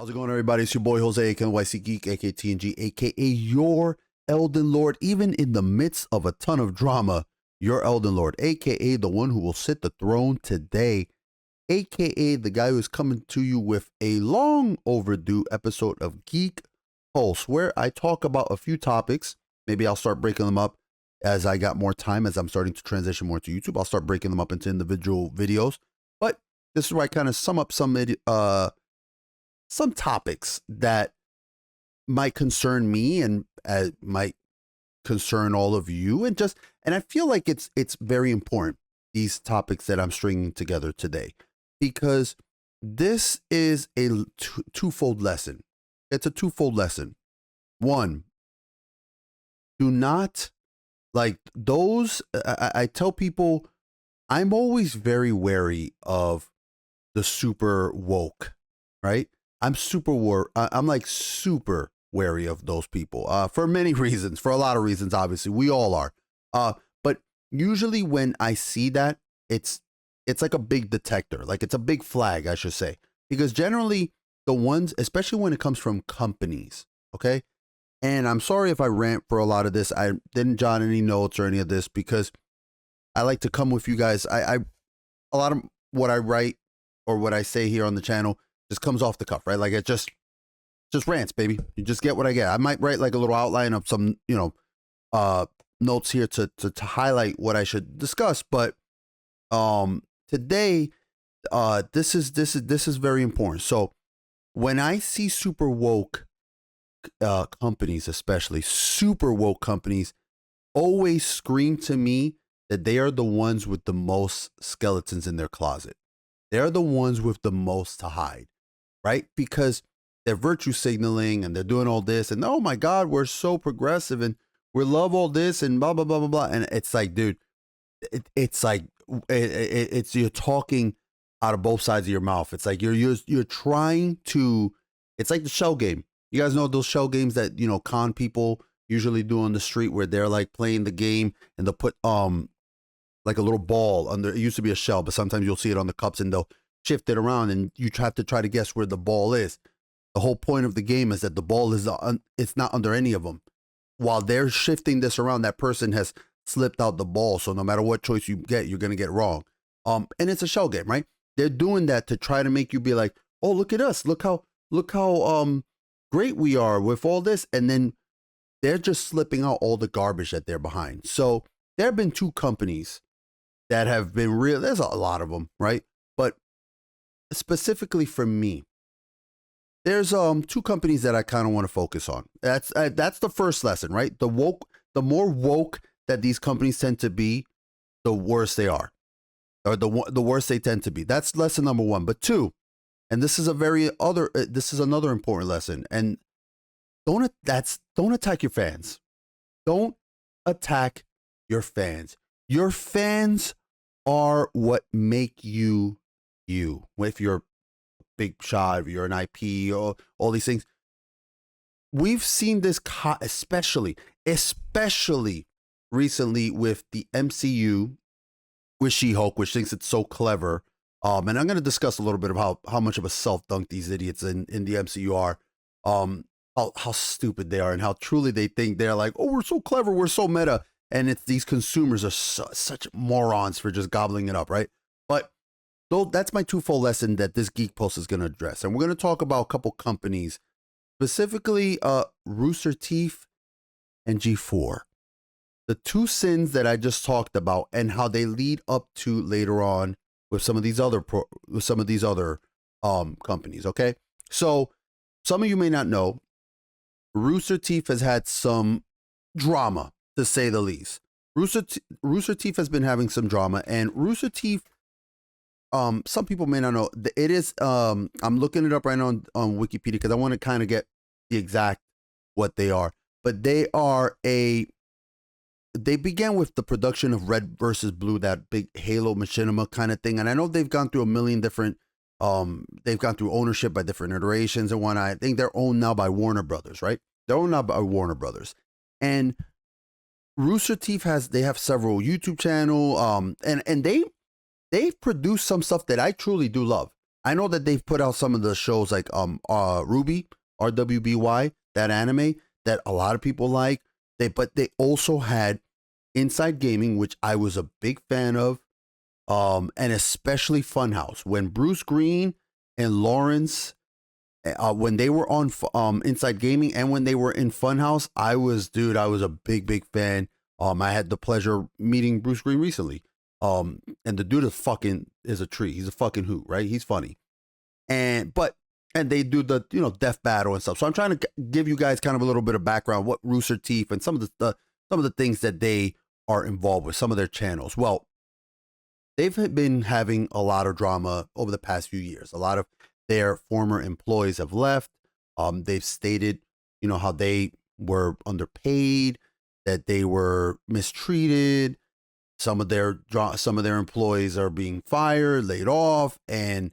How's it going, everybody? It's your boy Jose, aka TheNYCGeek, aka TNG, aka your Elden Lord. Even in the midst of a ton of drama, your Elden Lord, aka the one who will sit the throne today, aka the guy who is coming to you with a long overdue episode of Geek Pulse, where I talk about a few topics. Maybe I'll start breaking them up as I got more time, as I'm starting to transition more to YouTube. I'll start breaking them up into individual videos. But this is where I kind of sum up some topics that might concern me and might concern all of you, and I feel like it's very important, these topics that I'm stringing together today, because this is a twofold lesson. It's a twofold lesson. One, do not, like those, I tell people, I'm always very wary of the super woke, right? I'm like super wary of those people for many reasons, for a lot of reasons. Obviously, we all are. But usually when I see that, it's like a big detector, like it's a big flag, I should say, because generally the ones, especially when it comes from companies, okay. And I'm sorry if I rant for a lot of this. I didn't jot any notes or any of this because I like to come with you guys. A lot of what I write or what I say here on the channel just comes off the cuff, right? Like it just rants, baby. You just get what I get. I might write like a little outline of some, notes here to highlight what I should discuss. But today, this is very important. So when I see super woke companies, especially super woke companies, always scream to me that they are the ones with the most skeletons in their closet. They're the ones with the most to hide, right? Because they're virtue signaling and they're doing all this and, oh my God, we're so progressive and we love all this and blah, blah, blah, blah, blah. And it's like, dude, it's like, it's you're talking out of both sides of your mouth. It's like you're trying to, it's like the shell game. You guys know those shell games that, con people usually do on the street, where they're like playing the game and they'll put, like a little ball under, it used to be a shell, but sometimes you'll see it on the cups and they'll shift it around and you have to try to guess where the ball is. The whole point of the game is that the ball is, it's not under any of them. While they're shifting this around, that person has slipped out the ball. So no matter what choice you get, you're going to get wrong. And it's a shell game, right? They're doing that to try to make you be like, oh, look at us. Look how great we are with all this. And then they're just slipping out all the garbage that they're behind. So there have been two companies that have been real. There's a lot of them, right? But specifically for me, there's two companies that I kind of want to focus on. That's the first lesson, right? The more woke that these companies tend to be, the worse they are, or the worse they tend to be. That's lesson number one. But two, and this is this is another important lesson. And don't attack your fans. Don't attack your fans. Your fans are what make you you. If you're a big shot, if you're an IP, or all these things, we've seen this especially recently with the MCU, with She-Hulk, which thinks it's so clever. And I'm going to discuss a little bit of how much of a self-dunk these idiots in the MCU are. How stupid they are, and how truly they think they're like, oh, we're so clever, we're so meta. And it's these consumers are such morons for just gobbling it up, right? But that's my twofold lesson that this Geek Post is going to address. And we're going to talk about a couple companies, specifically Rooster Teeth and G4. The two sins that I just talked about and how they lead up to later on with some of these other companies, okay? So some of you may not know, Rooster Teeth has had some drama, to say the least. Rooster Teeth has been having some drama, and Rooster Teeth, some people may not know, it is, I'm looking it up right now on Wikipedia because I want to kind of get the exact what they are. But they began with the production of Red versus Blue, that big Halo machinima kind of thing. And I know they've gone through a million different, they've gone through ownership by different iterations and whatnot. I think they're owned now by Warner Brothers, right? They're owned now by Warner Brothers. And Rooster Teeth they have several YouTube channel, and they've produced some stuff that I truly do love. I know that they've put out some of the shows like Ruby, RWBY, that anime that a lot of people like. But they also had Inside Gaming, which I was a big fan of, and especially Funhouse. When Bruce Green and Lawrence, when they were on Inside Gaming and when they were in Funhouse, I was a big fan. I had the pleasure meeting Bruce Green recently. And the dude is a tree. He's a fucking hoot, right? He's funny. And they do the death battle and stuff. So I'm trying to give you guys kind of a little bit of background, what Rooster Teeth and some of the things that they are involved with, some of their channels. Well, they've been having a lot of drama over the past few years. A lot of their former employees have left. They've stated, how they were underpaid, that they were mistreated. Some of their employees are being fired, laid off, and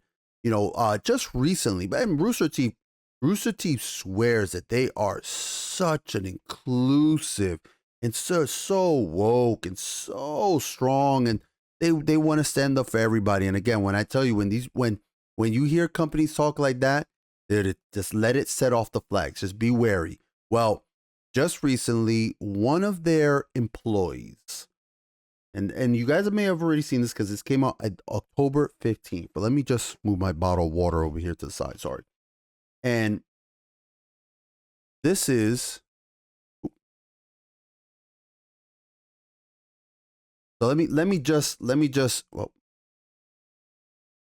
just recently, but Rooster Teeth swears that they are such an inclusive and so woke and so strong, and they want to stand up for everybody. And again, when I tell you, when you hear companies talk like that, just let it set off the flags. Just be wary. Well, just recently, one of their employees, and you guys may have already seen this because this came out at October 15th. But let me just move my bottle of water over here to the side. Sorry. And this is. So let me just well,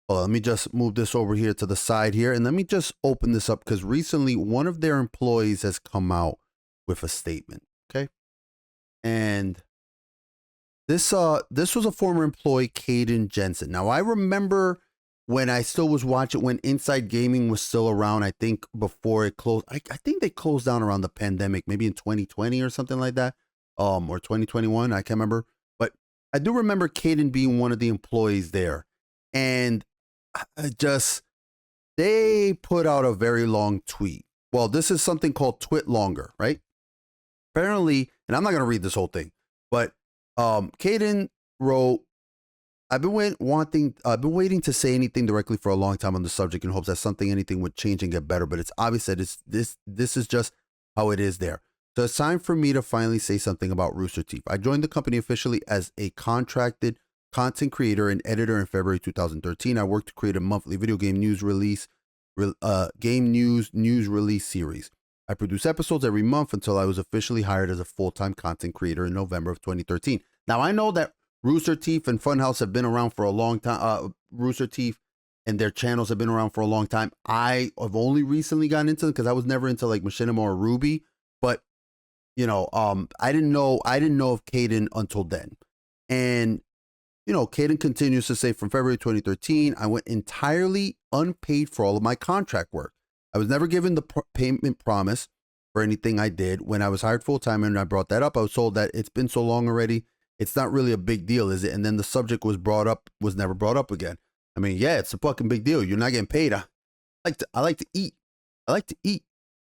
let me just move this over here to the side here, and let me just open this up because recently one of their employees has come out with a statement. Okay. And this was a former employee, Caden Jensen. Now I remember when I still was watching, when Inside Gaming was still around, I think before it closed. I think they closed down around the pandemic, maybe in 2020 or something like that. Or 2021, I can't remember. But I do remember Caden being one of the employees there. And they put out a very long tweet. Well, this is something called Twit Longer, right? Apparently, and I'm not going to read this whole thing, but Caden wrote, I've been waiting to say anything directly for a long time on the subject in hopes that anything would change and get better, but it's obvious that this is just how it is there. So it's time for me to finally say something about Rooster Teeth. I joined the company officially as a contracted content creator and editor in February 2013. I worked to create a monthly video game news release series. I produce episodes every month until I was officially hired as a full-time content creator in November of 2013. Now, I know that Rooster Teeth and Funhouse have been around for a long time. Rooster Teeth and their channels have been around for a long time. I have only recently gotten into them because I was never into like Machinima or Ruby. But, I didn't know of Caden until then. And, Caden continues to say, from February 2013, I went entirely unpaid for all of my contract work. I was never given the payment promise for anything I did. When I was hired full-time and I brought that up, I was told that it's been so long already, it's not really a big deal, is it? And then the subject was never brought up again. I mean, yeah, it's a fucking big deal. You're not getting paid. I like to eat.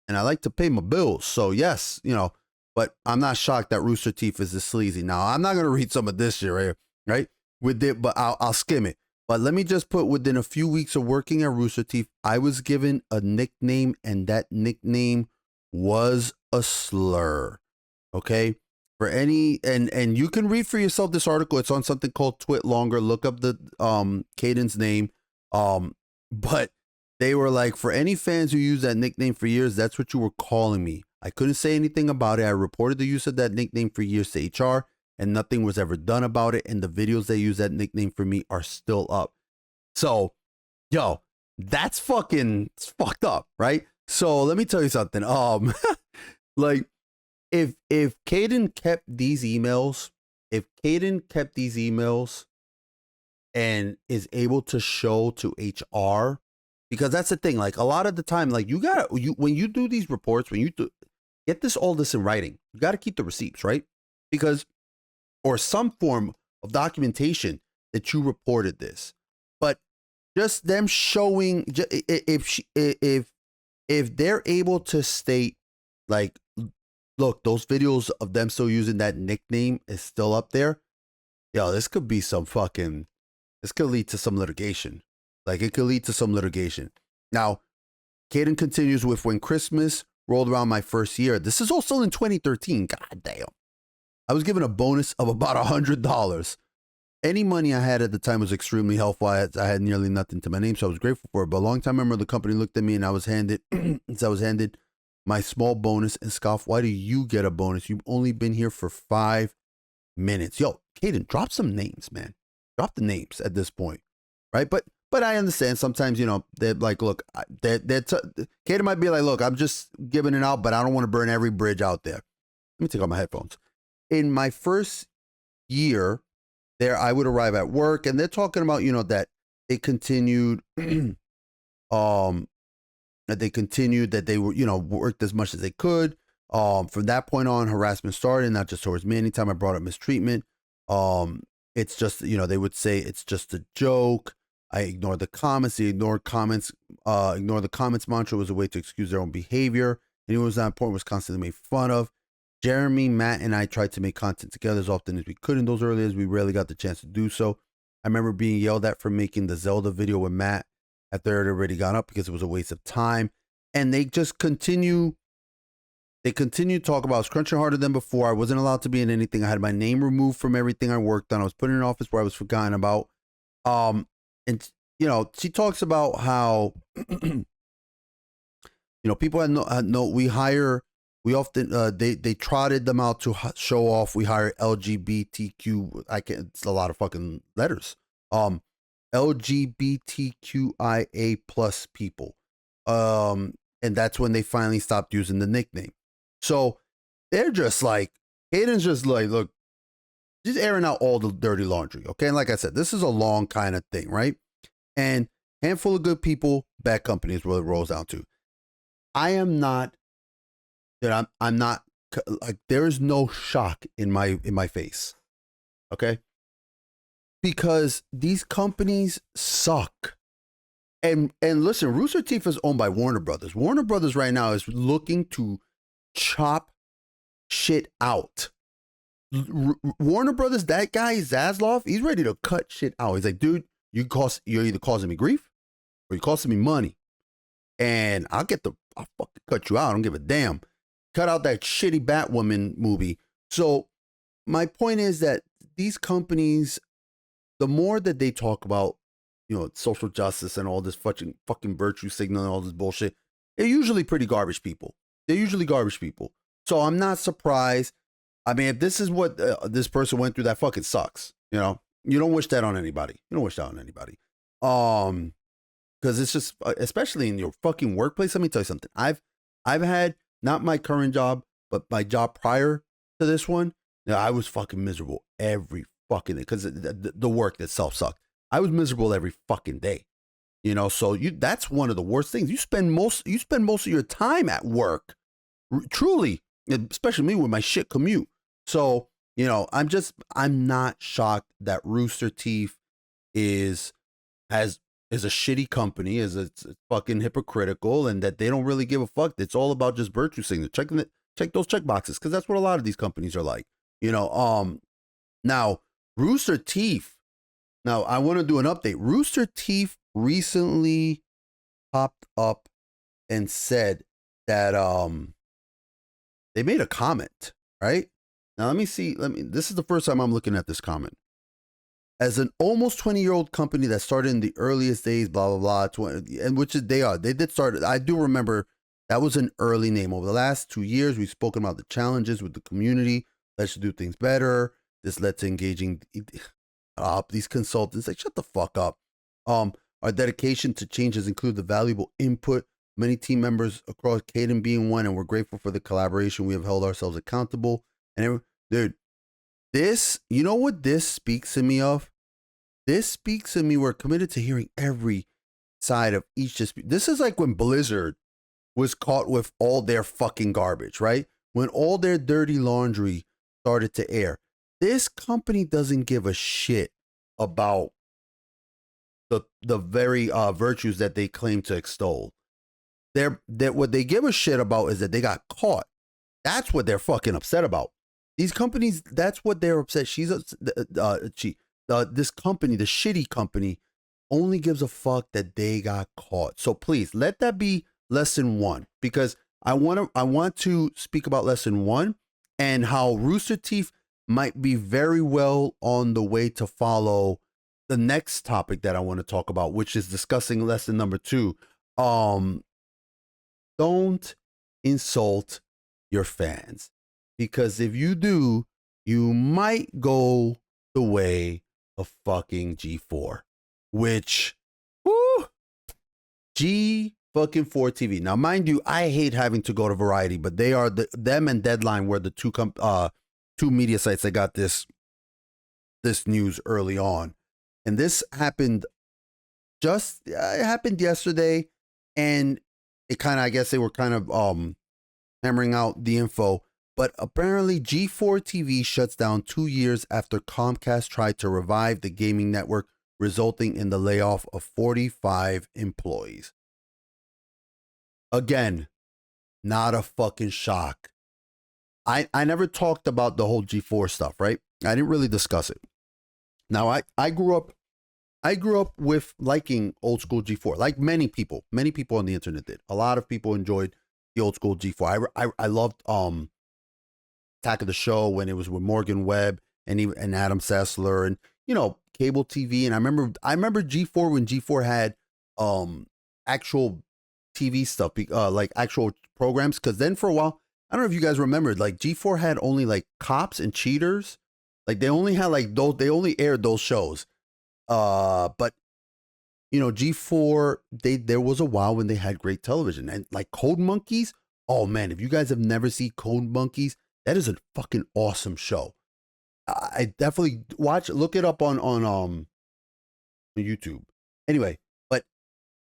And I like to pay my bills. So yes, but I'm not shocked that Rooster Teeth is this sleazy. Now, I'm not going to read some of this shit right here, right? But I'll skim it. But let me just put, within a few weeks of working at Rooster Teeth, I was given a nickname, and that nickname was a slur. Okay? For any, and you can read for yourself this article. It's on something called Twit Longer. Look up the Caden's name. But they were like, for any fans who use that nickname for years, that's what you were calling me. I couldn't say anything about it. I reported the use of that nickname for years to HR, and nothing was ever done about it. And the videos they use that nickname for me are still up. So, yo, that's it's fucked up, right? So let me tell you something. Like, if Caden kept these emails, and is able to show to HR, because that's the thing. Like, a lot of the time, like, when you do these reports, when you get all this in writing, you got to keep the receipts, right? Because, or some form of documentation that you reported this. But just them showing, if they're able to state, like, look, those videos of them still using that nickname is still up there, yo, this could lead to some litigation. Like it could lead to some litigation. Now, Caden continues with when Christmas rolled around my first year. This is all still in 2013. God damn. I was given a bonus of about $100. Any money I had at the time was extremely helpful. I had nearly nothing to my name, so I was grateful for it. But a long time member of the company looked at me and I was handed my small bonus and scoffed, "Why do you get a bonus? You've only been here for 5 minutes." Yo, Caden, drop some names, man. Drop the names at this point, right? But I understand sometimes, they're like, look, Caden might be like, look, I'm just giving it out, but I don't want to burn every bridge out there. Let me take off my headphones. In my first year there, I would arrive at work and they're talking about, that they continued, that they were, worked as much as they could. From that point on, harassment started, not just towards me. Anytime I brought up mistreatment, it's just, they would say it's just a joke. I ignored the comments. Ignore the comments mantra was a way to excuse their own behavior. Anyone who was not important was constantly made fun of. Jeremy, Matt, and I tried to make content together as often as we could in those early days. We rarely got the chance to do so. I remember being yelled at for making the Zelda video with Matt after it had already gone up because it was a waste of time. And they just continue. They continue to talk about I was crunching harder than before. I wasn't allowed to be in anything. I had my name removed from everything I worked on. I was put in an office where I was forgotten about. And she talks about how people we often they trotted them out to show off. We hire LGBTQ. It's a lot of fucking letters. LGBTQIA plus people. And that's when they finally stopped using the nickname. So they're just like, Aiden's just like, look, just airing out all the dirty laundry. Okay. And like I said, this is a long kind of thing, right? And handful of good people, bad company is what it rolls down to. I'm not like, there is no shock in my face. Okay. Because these companies suck. And listen, Rooster Teeth is owned by Warner Brothers. Warner Brothers right now is looking to chop shit out. Warner Brothers, that guy Zaslav, he's ready to cut shit out. He's like, dude, you're either causing me grief or you're costing me money. And I'll fucking cut you out. I don't give a damn. Cut out that shitty Batwoman movie. So my point is that these companies, the more that they talk about, social justice and all this fucking virtue signal and all this bullshit, they're usually pretty garbage people. So I'm not surprised. I mean, if this is what this person went through, that fucking sucks. You don't wish that on anybody. Because it's just, especially in your fucking workplace. Let me tell you something. I've had, not my current job, but my job prior to this one. I was fucking miserable every fucking day because the work itself sucked. I was miserable every fucking day. So that's one of the worst things. You spend most of your time at work. Truly, especially me with my shit commute. So, I'm not shocked that Rooster Teeth is a shitty company, it's fucking hypocritical, and that they don't really give a fuck. It's all about just virtue signaling. Check those check boxes, because that's what a lot of these companies are like. Now, Rooster Teeth. Now, I want to do an update. Rooster Teeth recently popped up and said that they made a comment, right? Now, let me see. This is the first time I'm looking at this comment. As an almost 20-year-old company that started in the earliest days, blah, blah, blah, and which they did start. I do remember that was an early name. Over the last 2 years, we've spoken about the challenges with the community. Let's do things better. This led to engaging these consultants. Like, shut the fuck up. Our dedication to change has included the valuable input. Many team members across Caden being one, and we're grateful for the collaboration. We have held ourselves accountable. And dude, this, you know what this speaks to me of? This speaks to me. We're committed to hearing every side of each dispute. This is like when Blizzard was caught with all their fucking garbage, right? When all their dirty laundry started to air. This company doesn't give a shit about the very virtues that they claim to extol. What they give a shit about is that they got caught. That's what they're fucking upset about. These companies, that's what they're upset. This company, the shitty company, only gives a fuck that they got caught. So please let that be lesson one, because I want to speak about lesson one and how Rooster Teeth might be very well on the way to follow the next topic that I want to talk about, which is discussing lesson number two. Don't insult your fans, because if you do, you might go the way of fucking G4, which, whoo, G fucking 4 TV. Now, mind you, I hate having to go to Variety, but they are them and Deadline were the two media sites that got this news early on, and this happened it happened yesterday, and it kind of, I guess they were kind of hammering out the info. But apparently G4 TV shuts down 2 years after Comcast tried to revive the gaming network, resulting in the layoff of 45 employees. Again, not a fucking shock. I never talked about the whole G4 stuff, right? I didn't really discuss it. Now, I grew up with liking old school G4, like many people on the internet did. A lot of people enjoyed the old school G4. I loved Attack of the Show when it was with Morgan Webb and Adam Sessler, and cable TV. And I remember G4 when G4 had actual TV stuff, like actual programs. Because then for a while, I don't know if you guys remembered, like G4 had only like Cops and Cheaters. Like they only had like those. They only aired those shows. But G4, there was a while when they had great television, and like Code Monkeys. Oh man, if you guys have never seen Code Monkeys, that is a fucking awesome show. I definitely look it up on YouTube. Anyway, but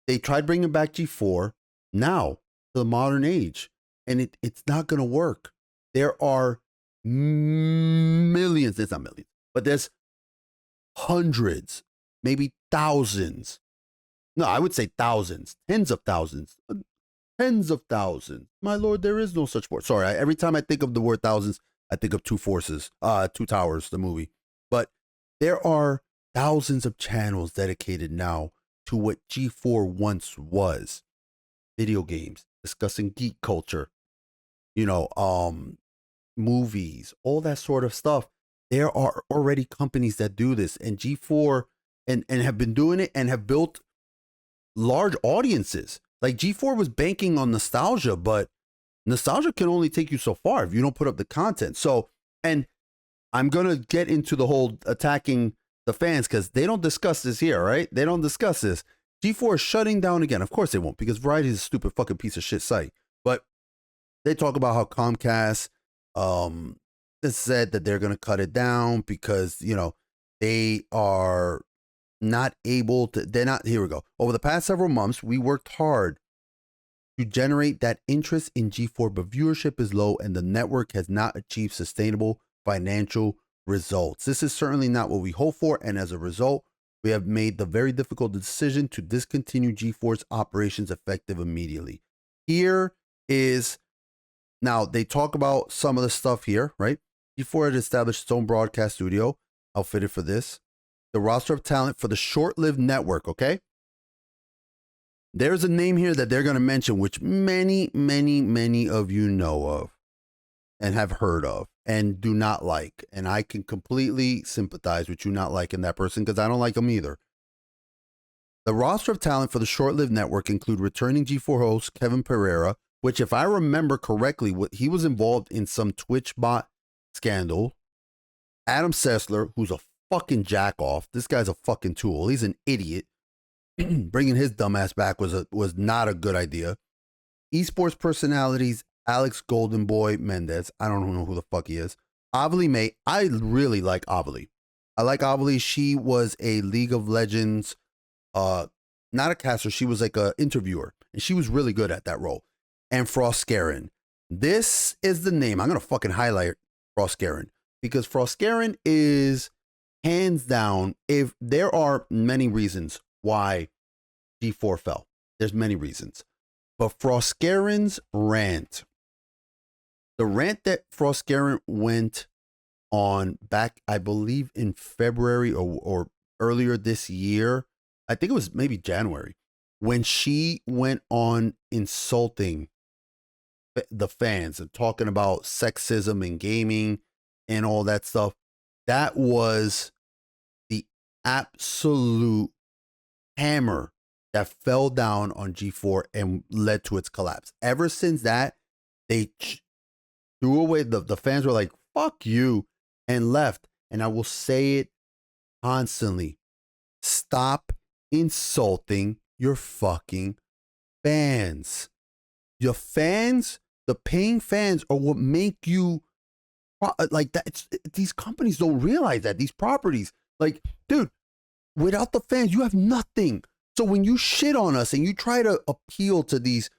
they tried bringing back G4 now to the modern age, and it's not gonna work. There are millions. It's not millions, but there's hundreds, maybe thousands. No, I would say thousands, tens of thousands. My lord, there is no such word. Sorry, every time I think of the word thousands, I think of Two Towers, the movie. But there are thousands of channels dedicated now to what G4 once was. Video games, discussing geek culture, movies, all that sort of stuff. There are already companies that do this, and G4 and have been doing it and have built large audiences. Like G4 was banking on nostalgia, but nostalgia can only take you so far if you don't put up the content. So, and I'm going to get into the whole attacking the fans because they don't discuss this here, right? They don't discuss this. G4 is shutting down again. Of course they won't, because Variety is a stupid fucking piece of shit site. But they talk about how Comcast said that they're going to cut it down because, they are not able to, here we go. Over the past several months, we worked hard to generate that interest in G4, but viewership is low and the network has not achieved sustainable financial results. This is certainly not what we hope for, and as a result, we have made the very difficult decision to discontinue G4's operations effective immediately. Here is, now they talk about some of the stuff here, right? G4 had established its own broadcast studio, outfitted for this. The roster of talent for the short-lived network, okay? There's a name here that they're going to mention, which many, many, many of you know of and have heard of and do not like. And I can completely sympathize with you not liking that person because I don't like them either. The roster of talent for the short-lived network include returning G4 host Kevin Pereira, which, if I remember correctly, he was involved in some Twitch bot scandal. Adam Sessler, who's a fucking jack off. This guy's a fucking tool. He's an idiot. Bringing his dumbass back was not a good idea. Esports personalities Alex Golden Boy Mendez. I don't know who the fuck he is. Avali May. I really like Avali. I like Avali. She was a League of Legends, not a caster. She was like a interviewer, and she was really good at that role. And Frostgaren. This is the name. I'm gonna fucking highlight Frostgaren because Frostgaren is hands down. If there are many reasons why G4 fell, there's many reasons, but Frostgaren's rant, the rant that Frostgaren went on back, I believe in February or earlier this year, I think it was maybe January, when she went on insulting the fans and talking about sexism in gaming and all that stuff. That was the absolute hammer that fell down on G4 and led to its collapse. Ever since that, they threw away, the fans were like, fuck you, and left. And I will say it constantly. Stop insulting your fucking fans. Your fans, the paying fans, are what make you like that. These companies don't realize that. These properties, like, dude, without the fans, you have nothing. So when you shit on us and you try to appeal to these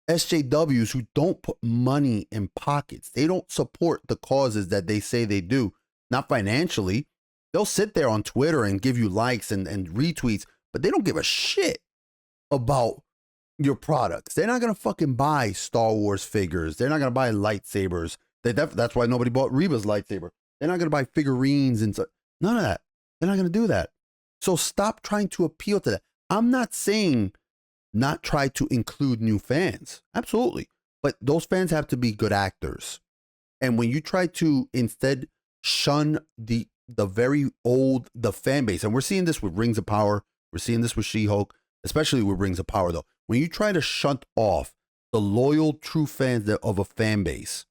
SJWs who don't put money in pockets, they don't support the causes that they say they do, not financially. They'll sit there on Twitter and give you likes and retweets, but they don't give a shit about your products. They're not going to fucking buy Star Wars figures. They're not going to buy lightsabers. That's why nobody bought Reba's lightsaber. They're not going to buy figurines and none of that. They're not going to do that. So stop trying to appeal to that. I'm not saying not try to include new fans. Absolutely. But those fans have to be good actors. And when you try to instead shun the very old, the fan base, and we're seeing this with Rings of Power, we're seeing this with She-Hulk, especially with Rings of Power though. When you try to shunt off the loyal, true fans of a fan base,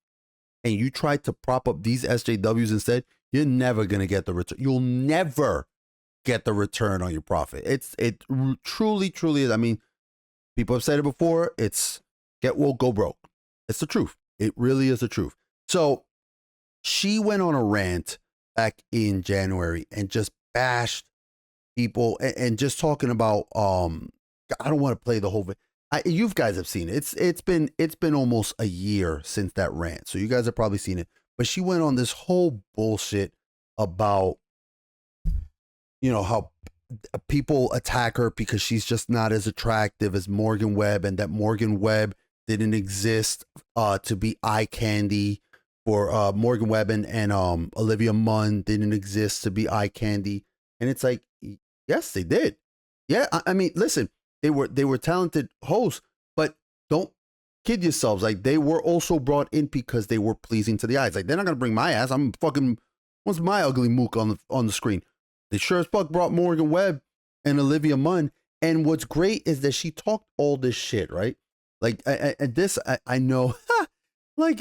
and you try to prop up these SJWs instead, you're never going to get the return. You'll never get the return on your profit. It truly is. I mean, people have said it before. It's get woke, go broke. It's the truth. It really is the truth. So she went on a rant back in January and just bashed people and just talking about, I don't want to play the whole thing. You guys have seen it. It's been almost a year since that rant. So you guys have probably seen it, but she went on this whole bullshit about, you know, how people attack her because she's just not as attractive as Morgan Webb, and that Morgan Webb didn't exist to be eye candy for Morgan Webb, and Olivia Munn didn't exist to be eye candy. And it's like, yes, they did. Yeah, I mean, listen, they were talented hosts, but don't kid yourselves. Like, they were also brought in because they were pleasing to the eyes. Like, they're not gonna bring my ass. I'm fucking, what's my ugly mook on the screen? They sure as fuck brought Morgan Webb and Olivia Munn. And what's great is that she talked all this shit, right? Like, I know, like,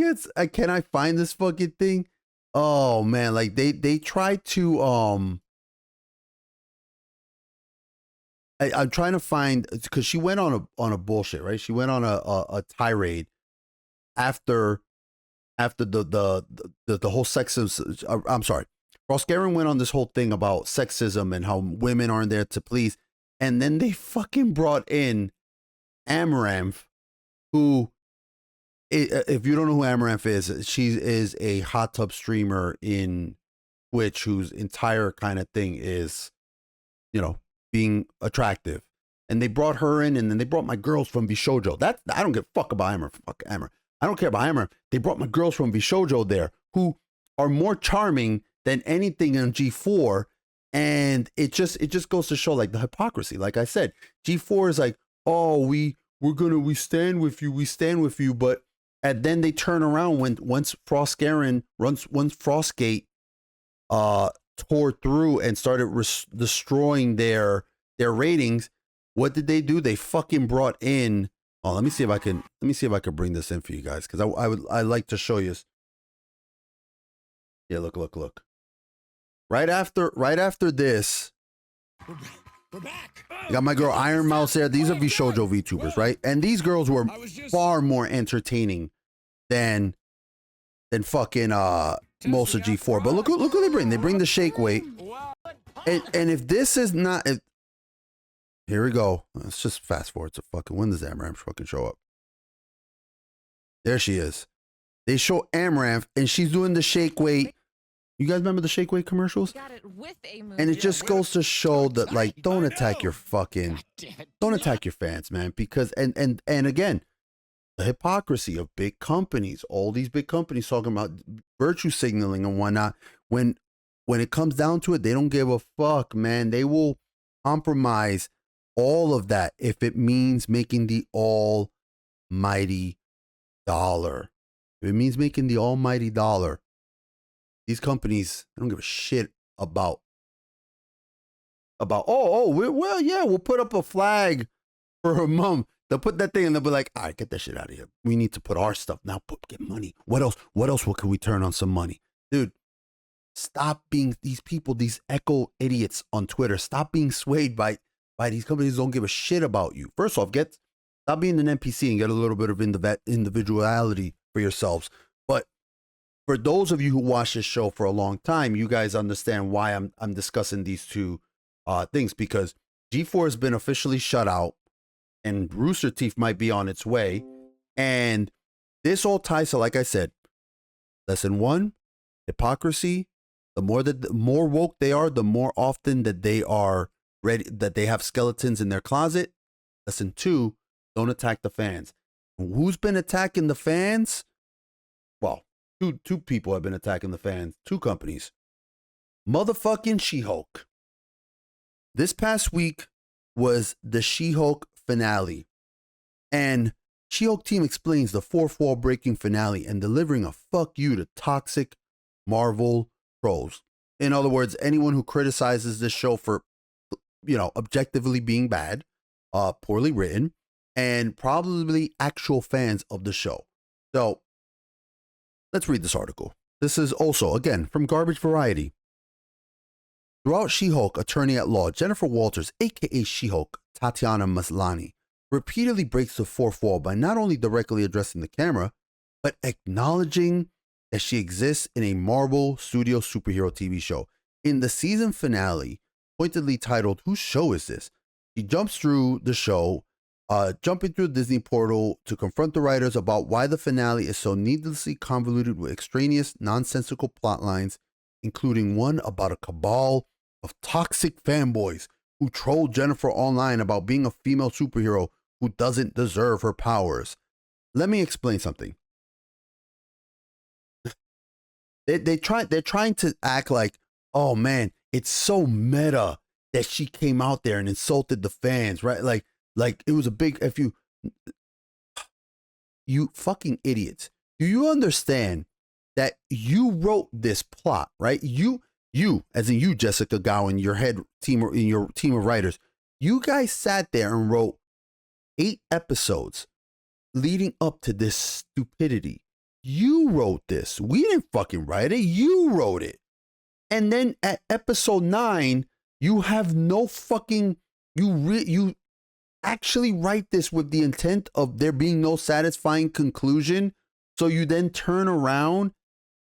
can I find this fucking thing? Oh man, like they tried to, I'm trying to find, because she went on a bullshit, right? She went on a tirade after the whole sexism. I'm sorry. Ross Guerin went on this whole thing about sexism and how women aren't there to please. And then they fucking brought in Amaranth, who, if you don't know who Amaranth is, she is a hot tub streamer in Twitch whose entire kind of thing is, you know, being attractive. And they brought her in, and then they brought my girls from Bishojo. I don't give a fuck about Amaranth. Fuck Amaranth. I don't care about Amaranth. They brought my girls from Bishojo there who are more charming than anything on G4, and it just goes to show, like, the hypocrisy. Like I said, G4 is like, oh, we stand with you, but and then they turn around once Frostgate tore through and started destroying their ratings. What did they do? They fucking brought in. Oh, let me see if I can bring this in for you guys, because I like to show you. Yeah, look. Right after this, we're back. You got my girl Iron Mouse there. These are Shoujo VTubers, right? And these girls were far more entertaining than fucking most of G4. But look what they bring. They bring the shake weight. And if this is not, here we go. Let's just fast forward to fucking, when does Amaranth fucking show up? There she is. They show Amaranth and she's doing the shake weight. You guys remember the shake weight commercials? And it just goes to show that, like, don't attack your fans, man. Because and again, the hypocrisy of big companies, all these big companies talking about virtue signaling and whatnot. When it comes down to it, they don't give a fuck, man. They will compromise all of that if it means making the almighty dollar. If it means making the almighty dollar, these companies, they don't give a shit about we'll put up a flag for a month. They'll put that thing and they'll be like, all right, get that shit out of here. We need to put our stuff now. Get money. What else? What can we turn on some money? Dude, stop being these people, these echo idiots on Twitter. Stop being swayed by these companies who don't give a shit about you. First off, stop being an NPC and get a little bit of individuality for yourselves. But for those of you who watch this show for a long time, you guys understand why I'm discussing these two things, because G4 has been officially shut out and Rooster Teeth might be on its way. And this all ties to, like I said, lesson 1, hypocrisy. The more woke they are, the more often that they are ready, that they have skeletons in their closet. Lesson 2, don't attack the fans. Who's been attacking the fans? Well, two people have been attacking the fans, 2 companies. Motherfucking She-Hulk. This past week was the She-Hulk finale. And She-Hulk team explains the fourth wall breaking finale and delivering a fuck you to toxic Marvel trolls. In other words, anyone who criticizes this show for, objectively being bad, poorly written, and probably actual fans of the show. So let's read this article. This is also, again, from Garbage Variety. Throughout She-Hulk Attorney at Law, Jennifer Walters, aka She-Hulk Tatiana Maslany, repeatedly breaks the fourth wall by not only directly addressing the camera, but acknowledging that she exists in a Marvel Studio superhero TV show. In the season finale, pointedly titled, "Whose show is this?" she jumps through the show, jumping through the Disney portal to confront the writers about why the finale is so needlessly convoluted with extraneous, nonsensical plot lines, including one about a cabal of toxic fanboys who trolled Jennifer online about being a female superhero who doesn't deserve her powers. Let me explain something. They're trying to act like, oh man, it's so meta that she came out there and insulted the fans, right? Like it was a big F you fucking idiots. Do you understand that you wrote this plot, right? You, as in you, Jessica Gowan, your team of writers, you guys sat there and wrote 8 episodes leading up to this stupidity. You wrote this. We didn't fucking write it. You wrote it. And then at episode 9, you have no fucking, you actually write this with the intent of there being no satisfying conclusion. So you then turn around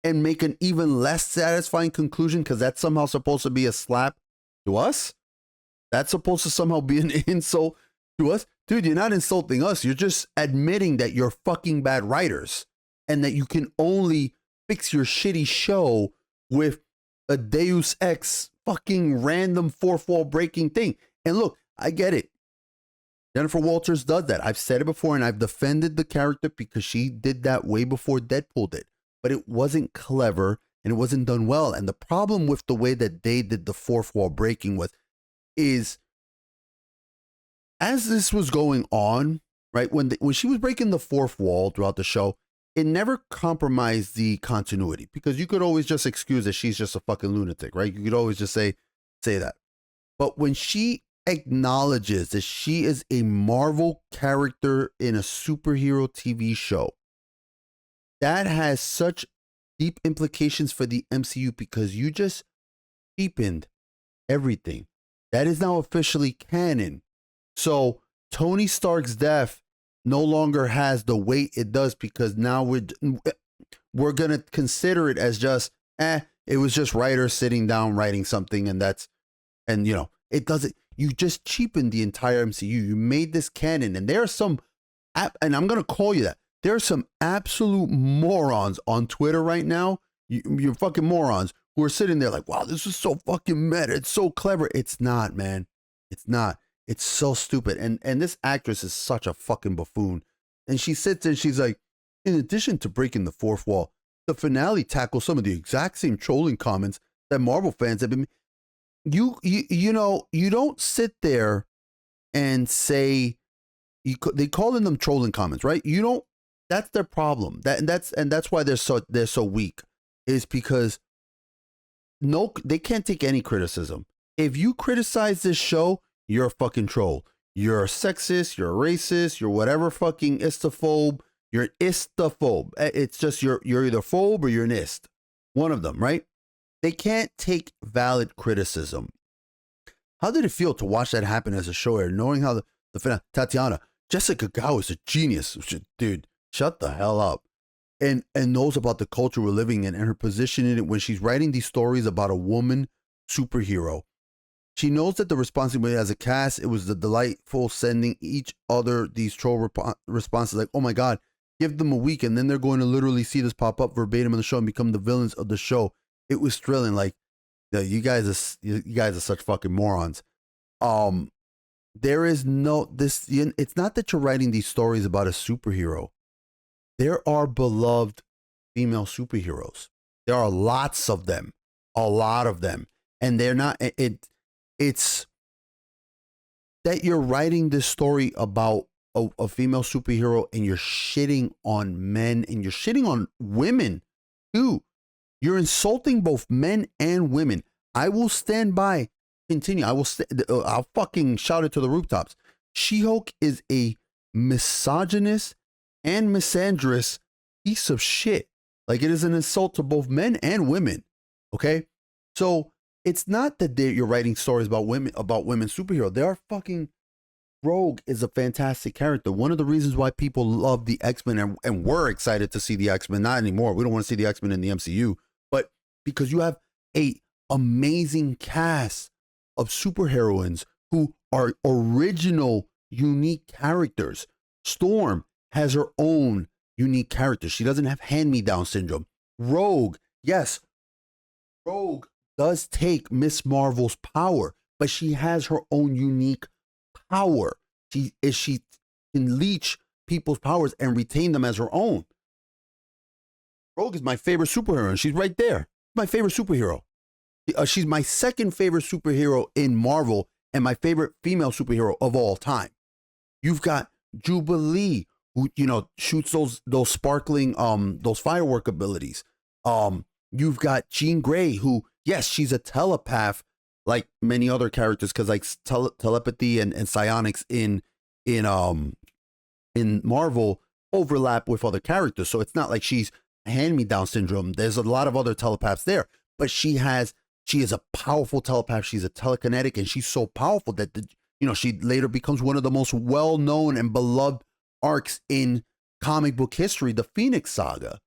and make an even less satisfying conclusion because that's somehow supposed to be a slap to us. That's supposed to somehow be an insult to us. Dude, you're not insulting us. You're just admitting that you're fucking bad writers and that you can only fix your shitty show with a Deus Ex fucking random fourth wall breaking thing. And look, I get it. Jennifer Walters does that. I've said it before and I've defended the character because she did that way before Deadpool did. But it wasn't clever and it wasn't done well. And the problem with the way that they did the fourth wall breaking is as this was going on, right, when she was breaking the fourth wall throughout the show, it never compromised the continuity because you could always just excuse that she's just a fucking lunatic, right? You could always just say that. But when she acknowledges that she is a Marvel character in a superhero TV show, that has such deep implications for the MCU because you just cheapened everything. That is now officially canon. So Tony Stark's death no longer has the weight it does because now we're going to consider it as just, it was just writers sitting down writing something and it doesn't, you just cheapened the entire MCU. You made this canon and there are some, and I'm going to call you that. There are some absolute morons on Twitter right now. You're fucking morons who are sitting there like, wow, this is so fucking meta. It's so clever. It's not, man. It's not. It's so stupid. And this actress is such a fucking buffoon. And she sits there and she's like, in addition to breaking the fourth wall, the finale tackles some of the exact same trolling comments that Marvel fans have been. You don't sit there and say they call in them trolling comments, right? You don't. That's their problem. That's why they're so weak. Is because no, they can't take any criticism. If you criticize this show, you're a fucking troll. You're a sexist. You're a racist. You're whatever fucking istophobe. You're an istophobe. It's just you're either phobe or you're an ist. One of them, right? They can't take valid criticism. How did it feel to watch that happen as a show, knowing how the Tatiana, Jessica Gao is a genius. Dude, shut the hell up. And knows about the culture we're living in and her position in it when she's writing these stories about a woman superhero. She knows that the responsibility as a cast, it was the delightful sending each other these troll responses like, oh my God, give them a week and then they're going to literally see this pop up verbatim on the show and become the villains of the show. It was thrilling. Like, you guys are such fucking morons. There is no, it's not that you're writing these stories about a superhero. There are beloved female superheroes. There are lots of them, a lot of them. And they're not, it's that you're writing this story about a female superhero and you're shitting on men and you're shitting on women too. You're insulting both men and women. I will stand by, continue. I'll fucking shout it to the rooftops. She-Hulk is a misogynist and misandrous piece of shit. Like, it is an insult to both men and women. Okay? So it's not that you're writing stories about women superheroes. They are fucking. Rogue is a fantastic character. One of the reasons why people love the X-Men and we're excited to see the X-Men, not anymore. We don't want to see the X-Men in the MCU, but because you have a amazing cast of superheroines who are original, unique characters. Storm has her own unique character. She doesn't have hand-me-down syndrome. Rogue, yes, Rogue does take Miss Marvel's power, but she has her own unique power. She can leech people's powers and retain them as her own. Rogue is my favorite superhero, and she's right there. My favorite superhero. She's my second favorite superhero in Marvel and my favorite female superhero of all time. You've got Jubilee, who, you know, shoots those sparkling those firework abilities. You've got Jean Grey, who, yes, she's a telepath like many other characters, because like telepathy and psionics in Marvel overlap with other characters. So it's not like she's hand-me-down syndrome. There's a lot of other telepaths there, but she is a powerful telepath. She's a telekinetic, and she's so powerful that she later becomes one of the most well-known and beloved arcs in comic book history, the Phoenix Saga.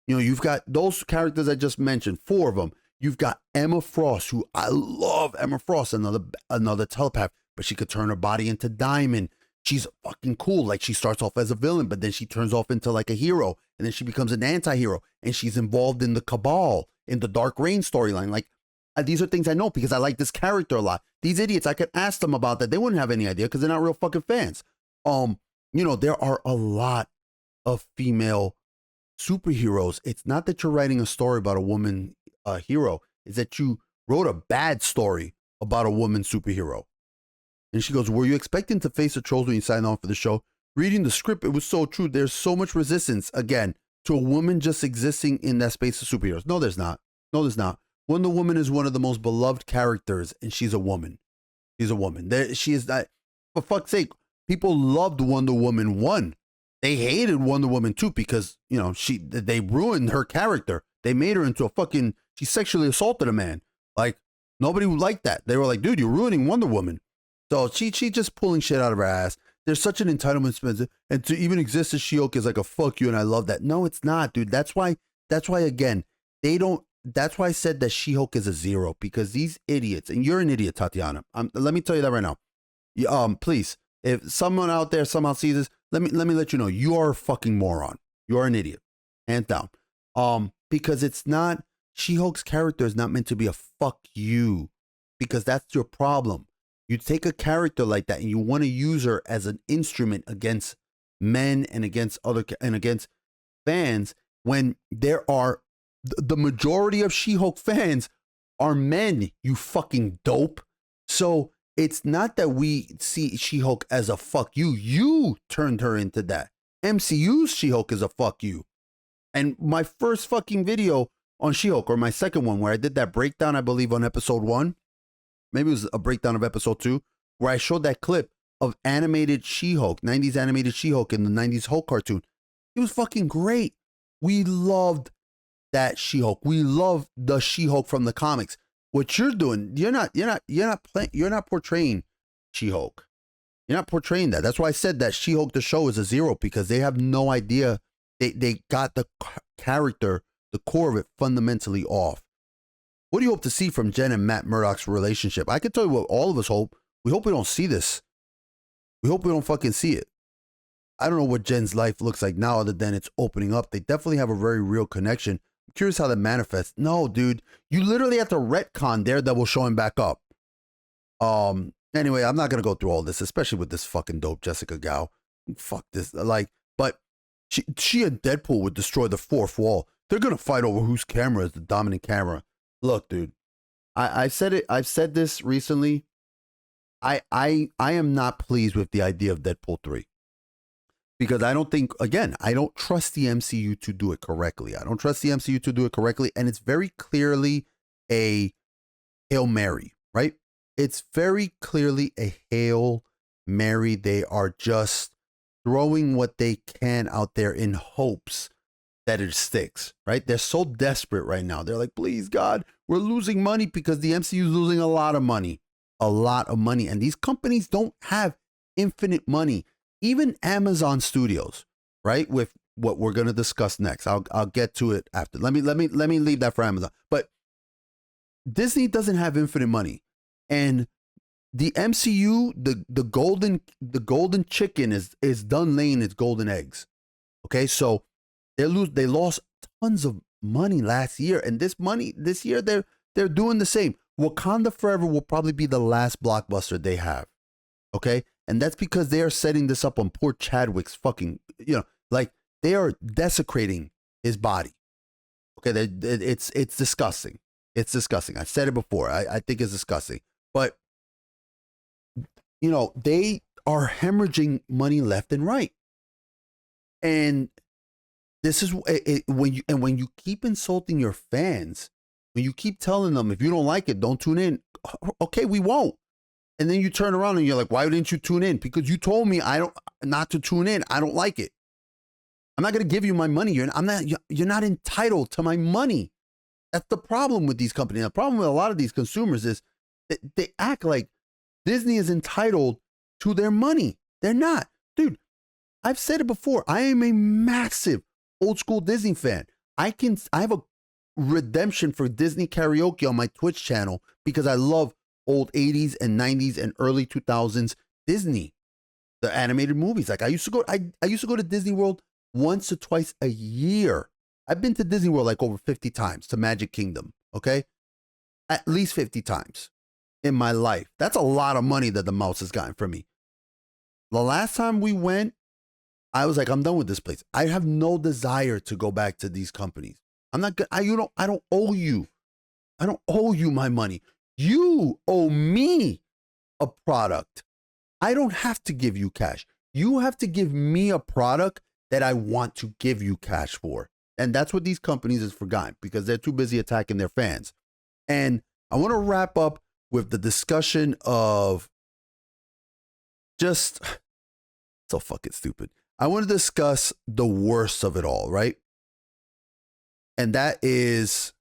You know, you've got those characters I just mentioned, 4 of them. You've got Emma Frost, who I love. Emma Frost, another telepath, but she could turn her body into diamond. She's fucking cool. Like, she starts off as a villain, but then she turns off into like a hero, and then she becomes an anti-hero, and she's involved in the Cabal, in the Dark Reign storyline. Like, these are things I know because I like this character a lot. These idiots, I could ask them about that. They wouldn't have any idea because they're not real fucking fans. There are a lot of female superheroes. It's not that you're writing a story about a woman hero, is that you wrote a bad story about a woman superhero. And she goes, were you expecting to face the trolls when you signed on for the show? Reading the script, it was so true. There's so much resistance, again, to a woman just existing in that space of superheroes. No, there's not. No, there's not. Wonder Woman is one of the most beloved characters, and she's a woman. She's a woman. She is not, for fuck's sake, people loved Wonder Woman 1. They hated Wonder Woman 2 because, they ruined her character. They made her into she sexually assaulted a man. Like, nobody would like that. They were like, dude, you're ruining Wonder Woman. So she just pulling shit out of her ass. There's such an entitlement, Spencer. And to even exist as She-Hulk is like a fuck you, and I love that. No, it's not, dude. That's why, again, that's why I said that She-Hulk is a 0, because these idiots, and you're an idiot, Tatiana. Let me tell you that right now. Please, if someone out there somehow sees this, let me let you know, you are a fucking moron. You are an idiot. Hands down. Because it's not, She-Hulk's character is not meant to be a fuck you, because that's your problem. You take a character like that and you want to use her as an instrument against men and against fans, when there are the majority of She-Hulk fans are men, you fucking dope. So it's not that we see She-Hulk as a fuck you. You turned her into that. MCU's She-Hulk is a fuck you. And my first fucking video on She-Hulk, or my second one, where I did that breakdown, I believe, on episode 1, maybe it was a breakdown of episode 2, where I showed that clip of animated She-Hulk, 90s animated She-Hulk in the 90s Hulk cartoon. It was fucking great. We loved that She-Hulk. We love the She-Hulk from the comics. What you're doing, you're not portraying She-Hulk. You're not portraying that. That's why I said that She-Hulk the show is a 0, because they have no idea. They got the character, the core of it, fundamentally off. What do you hope to see from Jen and Matt Murdock's relationship? I can tell you what all of us hope. We hope we don't see this. We hope we don't fucking see it. I don't know what Jen's life looks like now other than it's opening up. They definitely have a very real connection. I'm curious how that manifests. No, dude. You literally have to retcon Daredevil showing back up. Anyway, I'm not going to go through all this, especially with this fucking dope Jessica Gao. Fuck this. But she and Deadpool would destroy the fourth wall. They're going to fight over whose camera is the dominant camera. Look, dude. I said it. I've said this recently. I am not pleased with the idea of Deadpool 3. Because I don't trust the MCU to do it correctly. And it's very clearly a Hail Mary, right? It's very clearly a Hail Mary. They are just throwing what they can out there in hopes that it sticks, right? They're so desperate right now. They're like, please, God, we're losing money because the MCU is losing a lot of money. And these companies don't have infinite money. Even Amazon Studios, right? With what we're going to discuss next. I'll get to it after. Let me leave that for Amazon. But Disney doesn't have infinite money. And the MCU, the golden chicken is done laying its golden eggs. Okay? So they lost tons of money last year, and this year they're doing the same. Wakanda Forever will probably be the last blockbuster they have. Okay? And that's because they are setting this up on poor Chadwick's fucking, they are desecrating his body. Okay, it's disgusting. It's disgusting. I've said it before. I think it's disgusting. But, they are hemorrhaging money left and right. And this is when you keep insulting your fans, when you keep telling them, if you don't like it, don't tune in. Okay, we won't. And then you turn around and you're like, why didn't you tune in? Because you told me not to tune in. I don't like it. I'm not going to give you my money. You're not entitled to my money. That's the problem with these companies. The problem with a lot of these consumers is that they act like Disney is entitled to their money. They're not. Dude, I've said it before. I am a massive old school Disney fan. I have a redemption for Disney karaoke on my Twitch channel because I love old 80s and 90s and early 2000s Disney, the animated movies. Like I used to go to Disney World once or twice a year. I've been to Disney World like over 50 times, to Magic Kingdom, okay? At least 50 times in my life. That's a lot of money that the mouse has gotten from me. The last time we went, I was like, I'm done with this place. I have no desire to go back to these companies. I'm not good. I don't owe you. I don't owe you my money. You owe me a product. I don't have to give you cash. You have to give me a product that I want to give you cash for. And that's what these companies has forgotten because they're too busy attacking their fans. And I want to wrap up with the discussion of just so fucking stupid. I want to discuss the worst of it all, right? And that is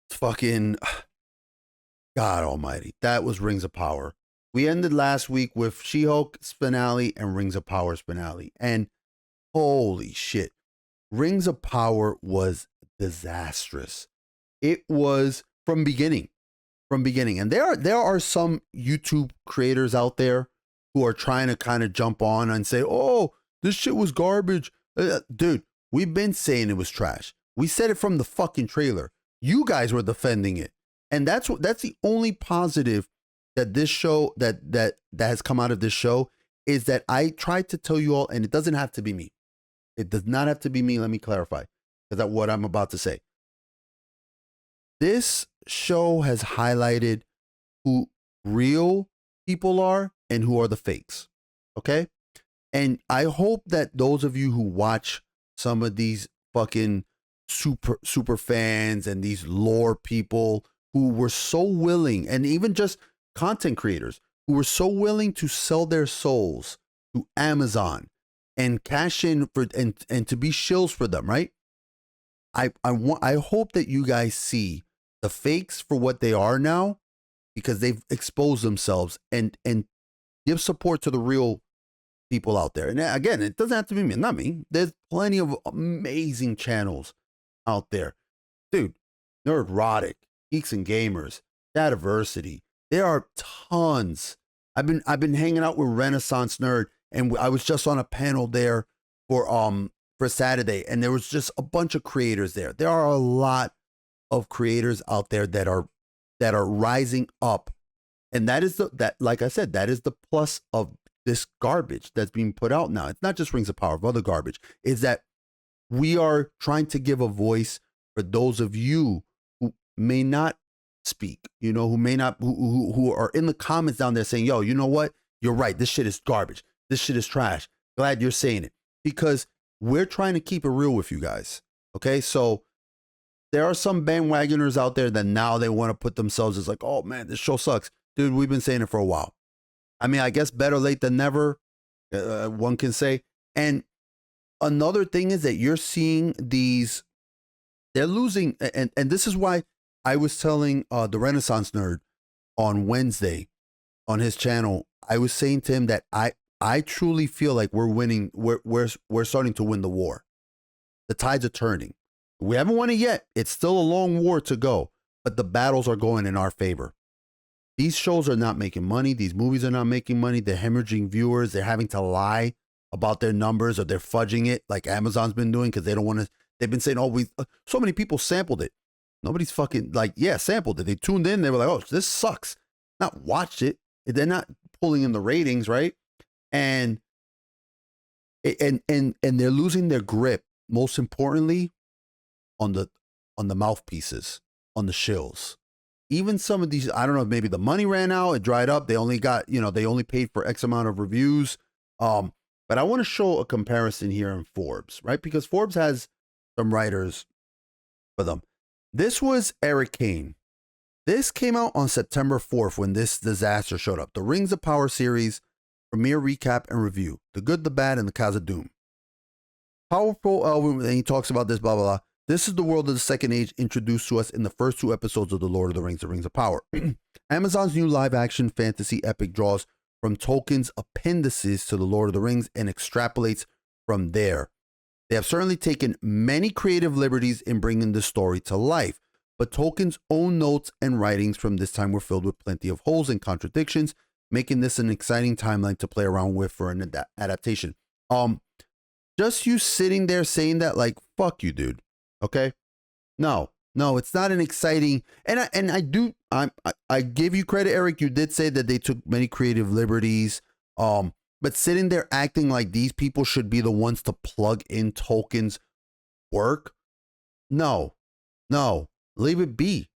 fucking God almighty. That was Rings of Power. We ended last week with She-Hulk's finale and Rings of Power's finale. And holy shit. Rings of Power was disastrous. It was from beginning. And there are some YouTube creators out there who are trying to kind of jump on and say, oh, this shit was garbage. Dude, we've been saying it was trash. We said it from the fucking trailer. You guys were defending it. And that's the only positive that this show that has come out of this show is that I tried to tell you all, and it doesn't have to be me. It does not have to be me. Let me clarify, because that's what I'm about to say. This show has highlighted who real people are and who are the fakes. Okay? And I hope that those of you who watch some of these fucking super fans and these lore people who were so willing, and even just content creators who were so willing to sell their souls to Amazon and cash in for and to be shills for them, right? I hope that you guys see the fakes for what they are now, because they've exposed themselves, and give support to the real people out there. And again, it doesn't have to be me, not me. There's plenty of amazing channels out there. Dude, Nerdrotic, Geeks and Gamers, Dataversity. There are tons. I've been hanging out with Renaissance Nerd, and I was just on a panel there for Saturday, and there was just a bunch of creators there. There are a lot of creators out there that are rising up. And that is like I said, that is the plus of this garbage that's being put out now. It's not just Rings of Power, of other garbage. Is that we are trying to give a voice for those of you who may not speak, who may not, who are in the comments down there saying, yo, you know what? You're right. This shit is garbage. This shit is trash. Glad you're saying it, because we're trying to keep it real with you guys. Okay. So there are some bandwagoners out there that now they want to put themselves as like, oh man, this show sucks. Dude, we've been saying it for a while. I mean, I guess better late than never, one can say. And another thing is that you're seeing these, they're losing. And this is why I was telling the Renaissance Nerd on Wednesday on his channel, I was saying to him that I truly feel like we're winning. We're starting to win the war. The tides are turning. We haven't won it yet. It's still a long war to go, but the battles are going in our favor. These shows are not making money. These movies are not making money. They're hemorrhaging viewers. They're having to lie about their numbers, or they're fudging it like Amazon's been doing, because they don't want to. They've been saying, oh, so many people sampled it. Nobody's fucking sampled it. They tuned in. They were like, oh, this sucks. Not watched it. They're not pulling in the ratings, right? And they're losing their grip. Most importantly, on the mouthpieces, on the shills. Even some of these, I don't know if maybe the money ran out, it dried up. They only got, they only paid for X amount of reviews. But I want to show a comparison here in Forbes, right? Because Forbes has some writers for them. This was Eric Kane. This came out on September 4th when this disaster showed up. The Rings of Power series, premiere recap and review. The Good, the Bad, and the Cause of Doom. Powerful album, and he talks about this, blah, blah, blah. This is the world of the Second Age introduced to us in the first 2 episodes of The Lord of the Rings of Power. Amazon's new live-action fantasy epic draws from Tolkien's appendices to The Lord of the Rings and extrapolates from there. They have certainly taken many creative liberties in bringing the story to life, but Tolkien's own notes and writings from this time were filled with plenty of holes and contradictions, making this an exciting timeline to play around with for an adaptation. Just you sitting there saying that, like, fuck you, dude. Okay? No, it's not an exciting, I give you credit, Eric. You did say that they took many creative liberties. But sitting there acting like these people should be the ones to plug in Tolkien's work. No, leave it be.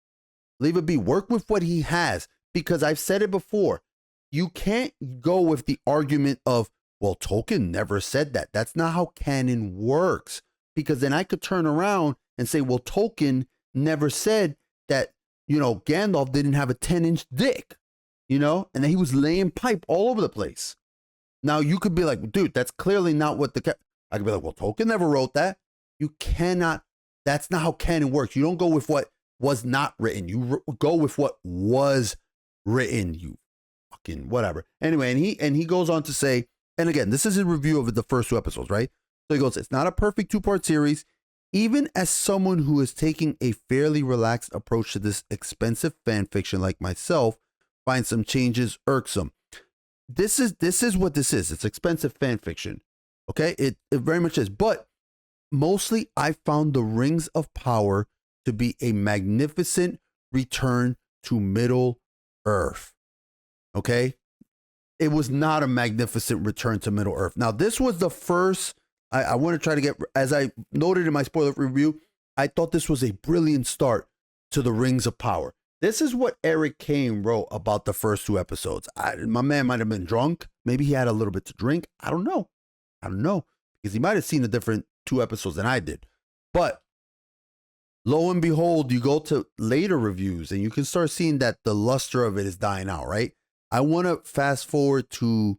Work with what he has, because I've said it before. You can't go with the argument of, well, Tolkien never said that. That's not how canon works. Because then I could turn around and say, well, Tolkien never said that, Gandalf didn't have a 10-inch dick, and that he was laying pipe all over the place. Now you could be like, dude, that's clearly not what I could be like, well, Tolkien never wrote that. You cannot, that's not how canon works. You don't go with what was not written. You go with what was written, you fucking whatever. Anyway, and he goes on to say, and again, this is a review of the first 2 episodes, right? So he goes, it's not a perfect 2-part series. Even as someone who is taking a fairly relaxed approach to this expensive fan fiction like myself, finds some changes irksome. This is what this is. It's expensive fan fiction. Okay? It very much is. But mostly I found the Rings of Power to be a magnificent return to Middle Earth. Okay? It was not a magnificent return to Middle Earth. Now, this was the first, I want to try to get, as I noted in my spoiler review, I thought this was a brilliant start to the Rings of Power. This is what Eric Kane wrote about the first 2 episodes. My man might have been drunk. Maybe he had a little bit to drink. I don't know. Because he might have seen a different 2 episodes than I did. But lo and behold, you go to later reviews and you can start seeing that the luster of it is dying out, right? I want to fast forward to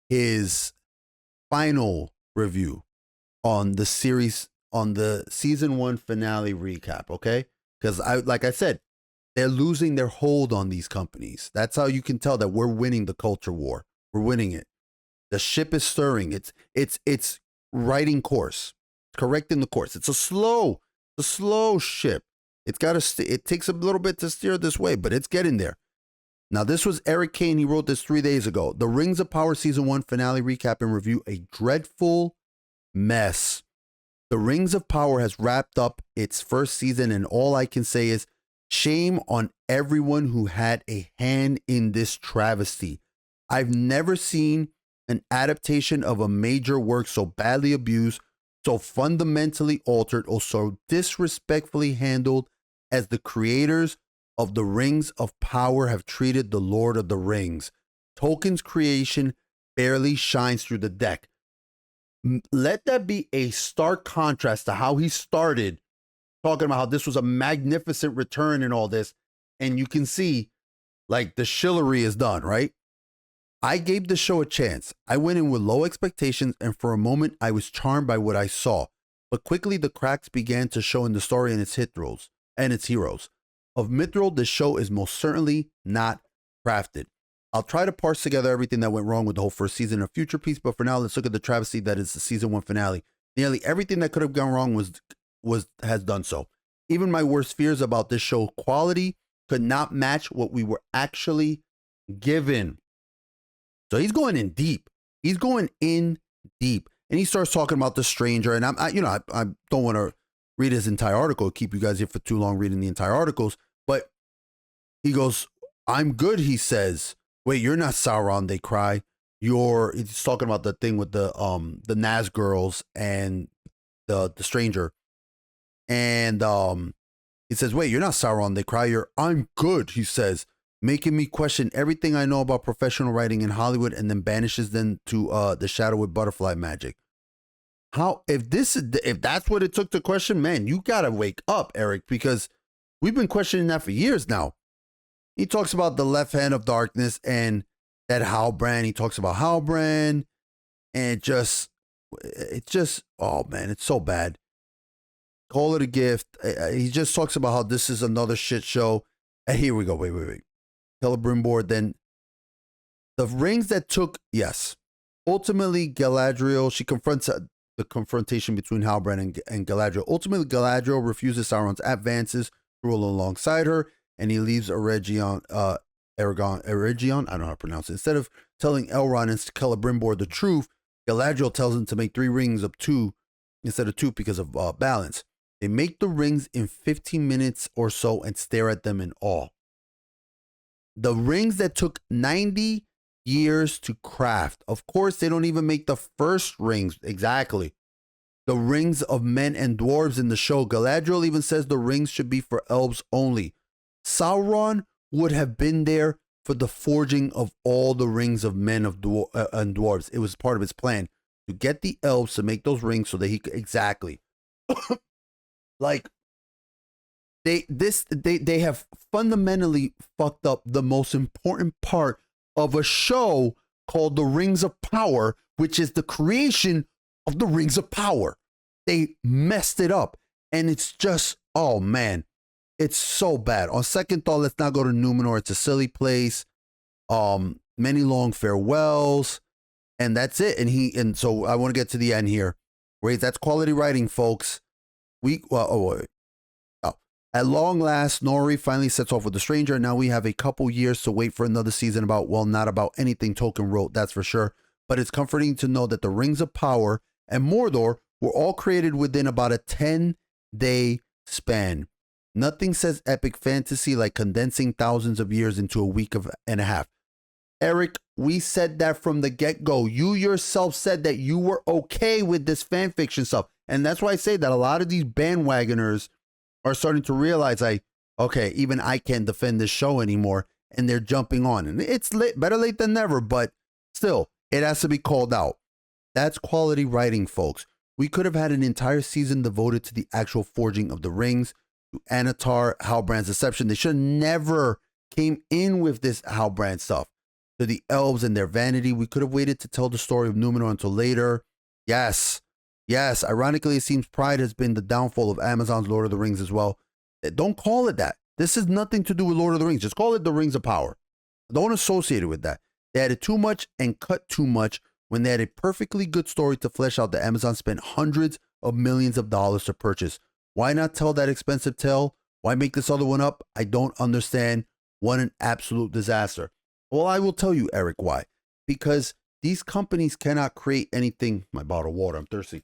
his final review on the series, on the season 1 finale recap, okay? Because like I said, they're losing their hold on these companies. That's how you can tell that we're winning the culture war. We're winning it. The ship is stirring. It's writing course, correcting the course. It's a slow ship. It takes a little bit to steer this way, but it's getting there. Now, this was Eric Kane. He wrote this 3 days ago. The Rings of Power Season 1 finale recap and review, a dreadful mess. The Rings of Power has wrapped up its first season, and all I can say is shame on everyone who had a hand in this travesty. I've never seen an adaptation of a major work so badly abused, so fundamentally altered, or so disrespectfully handled as the creators of the Rings of Power have treated the Lord of the Rings. Tolkien's creation barely shines through the deck. Let that be a stark contrast to how he started talking about how this was a magnificent return and all this. And you can see, like, the chivalry is done, right? I gave the show a chance. I went in with low expectations, and for a moment, I was charmed by what I saw. But quickly, the cracks began to show in the story and its heroes. Of Mithril, the show is most certainly not crafted. I'll try to parse together everything that went wrong with the whole first season in a future piece, but for now, let's look at the travesty that is the season 1 finale. Nearly everything that could have gone wrong has done so. Even my worst fears about this show quality could not match what we were actually given. So he's going in deep. And he starts talking about the stranger. And I don't want to read his entire article, keep you guys here for too long reading the entire articles. But he goes, I'm good, he says. Wait, you're not Sauron, they cry. He's talking about the thing with the Naz girls and the stranger. And he says, wait, you're not Sauron, they cry. I'm good, he says, making me question everything I know about professional writing in Hollywood, and then banishes them to the shadow with butterfly magic. If that's what it took to question, man, you gotta wake up, Eric, because we've been questioning that for years now. He talks about the left hand of darkness and that Halbrand. He talks about Halbrand, and it's just, oh man, it's so bad. Call it a gift. He just talks about how this is another shit show. And here we go. Wait. Celebrimbor. Then the rings that took, yes. Ultimately, Galadriel, she confronts the confrontation between Halbrand and Galadriel. Ultimately, Galadriel refuses Sauron's advances to rule alongside her, and he leaves Eregion, I don't know how to pronounce it. Instead of telling Elrond and Celebrimbor the truth, Galadriel tells him to make 3 rings of 2 instead of 2 because of balance. They make the rings in 15 minutes or so and stare at them in awe. The rings that took 90 years to craft. Of course, they don't even make the first rings. Exactly. The rings of men and dwarves in the show. Galadriel even says the rings should be for elves only. Sauron would have been there for the forging of all the rings of men and dwarves. It was part of his plan to get the elves to make those rings so that he could, exactly. Like, they have fundamentally fucked up the most important part of a show called The Rings of Power, which is the creation of the Rings of Power. They messed it up, and it's just, oh man, it's so bad. On second thought, let's not go to Numenor. It's a silly place. Many long farewells, and that's it. And so I want to get to the end here. Wait, that's quality writing, folks. At long last, Nori finally sets off with the stranger, and now we have a couple years to wait for another season about, well, not about anything Tolkien wrote, that's for sure, but it's comforting to know that the Rings of Power and Mordor were all created within about a 10-day span. Nothing says epic fantasy like condensing thousands of years into a week and a half. Eric, we said that from the get-go. You yourself said that you were okay with this fan fiction stuff, and that's why I say that a lot of these bandwagoners are starting to realize, like, okay, even I can't defend this show anymore, and they're jumping on. And it's better late than never, but still, it has to be called out. That's quality writing, folks. We could have had an entire season devoted to the actual forging of the rings, to Anatar, Halbrand's deception. They should have never came in with this Halbrand stuff. To the elves and their vanity. We could have waited to tell the story of Numenor until later. Yes. Yes. Ironically, it seems pride has been the downfall of Amazon's Lord of the Rings as well. Don't call it that. This has nothing to do with Lord of the Rings. Just call it the Rings of Power. Don't associate it with that. They added too much and cut too much when they had a perfectly good story to flesh out that Amazon spent hundreds of millions of dollars to purchase. Why not tell that expensive tale? Why make this other one up? I don't understand. What an absolute disaster. Well, I will tell you, Eric, why. Because these companies cannot create anything. My bottle of water, I'm thirsty.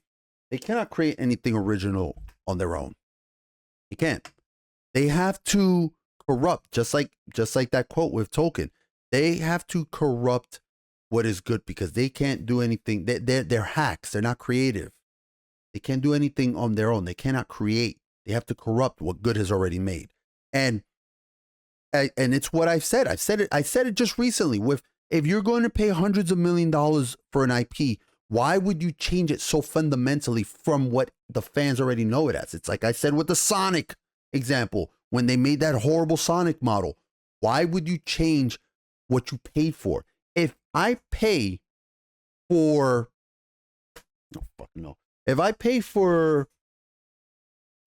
They cannot create anything original on their own. They can't. They have to corrupt, just like that quote with Tolkien. They have to corrupt what is good because they can't do anything. They're hacks. They're not creative. They can't do anything on their own. They cannot create. They have to corrupt what good has already made. And it's what I've said. I said it just recently. If you're going to pay hundreds of $millions for an IP, why would you change it so fundamentally from what the fans already know it as? It's like I said with the Sonic example, when they made that horrible Sonic model. Why would you change what you paid for? If I pay for, If I pay for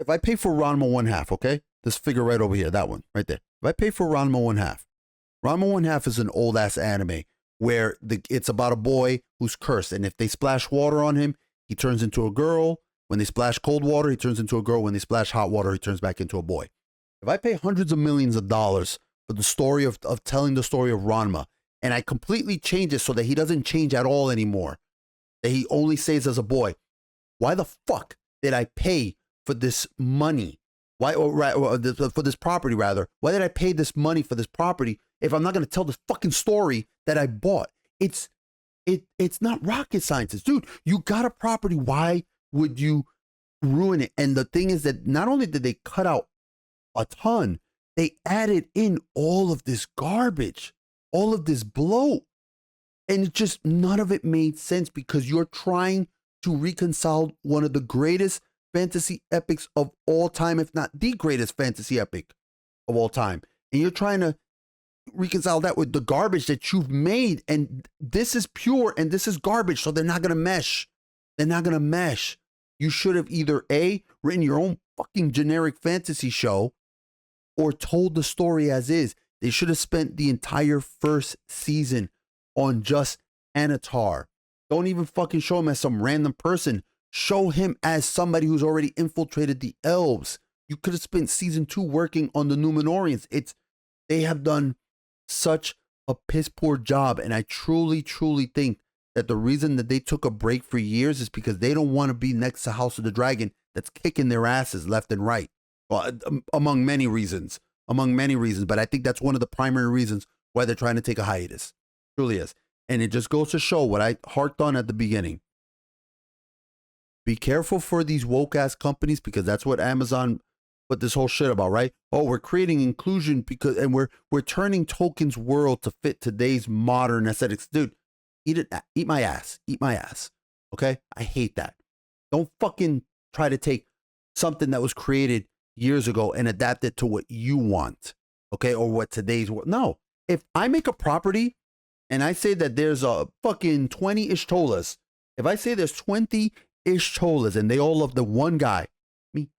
Ranma 1/2, okay? This figure right over here, that one right there. If I pay for Ranma 1/2, Ranma 1/2 is an old ass anime where it's about a boy who's cursed, and if they splash water on him, he turns into a girl. When they splash cold water, he turns into a girl. When they splash hot water, he turns back into a boy. If I pay hundreds of millions of dollars for the story of telling the story of Ranma, and I completely change it so that he doesn't change at all anymore, that he only stays as a boy, why the fuck did I pay for this money? For this property, rather? Why did I pay this money for this property if I'm not going to tell the fucking story that I bought? It's not rocket science, dude. You got a property. Why would you ruin it? And the thing is that not only did they cut out a ton, they added in all of this garbage, all of this bloat, and it just none of it made sense because you're trying to reconcile one of the greatest fantasy epics of all time, if not the greatest fantasy epic of all time. And you're trying to reconcile that with the garbage that you've made. And this is pure and this is garbage. So they're not going to mesh. They're not going to mesh. You should have either A, written your own fucking generic fantasy show or told the story as is. They should have spent the entire first season on just Anatar. Don't even fucking show him as some random person. Show him as somebody who's already infiltrated the elves. You could have spent season 2 working on the Numenorians. They have done such a piss poor job. And I truly, truly think that the reason that they took a break for years is because they don't want to be next to House of the Dragon that's kicking their asses left and right. Well, among many reasons. But I think that's one of the primary reasons why they're trying to take a hiatus. It truly is. And it just goes to show what I harked on at the beginning. Be careful for these woke ass companies because that's what Amazon put this whole shit about, right? Oh, we're creating inclusion and we're turning Tolkien's world to fit today's modern aesthetics. Dude, eat my ass. Okay? I hate that. Don't fucking try to take something that was created years ago and adapt it to what you want. Okay? Or what today's world. No. If I make a property and I say that there's a fucking 20 Ishtolas, if I say there's 20 Ishtolas and they all love the one guy, me,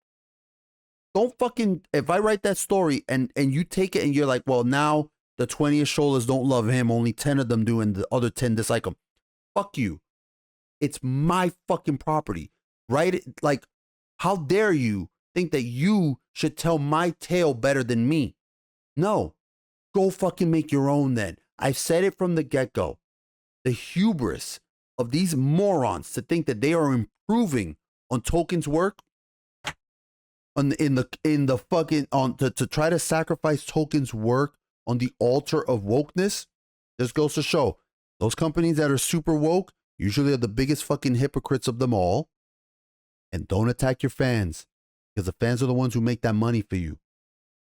don't fucking, if I write that story and you take it and you're like, well, now the 20 Ishtolas don't love him, only 10 of them do and the other 10 dislike him. Fuck you. It's my fucking property. Right? Like, how dare you think that you should tell my tale better than me? No. Go fucking make your own then. I've said it from the get-go. The hubris of these morons to think that they are improving on Tolkien's work to try to sacrifice Tolkien's work on the altar of wokeness. This goes to show those companies that are super woke usually are the biggest fucking hypocrites of them all. And don't attack your fans because the fans are the ones who make that money for you.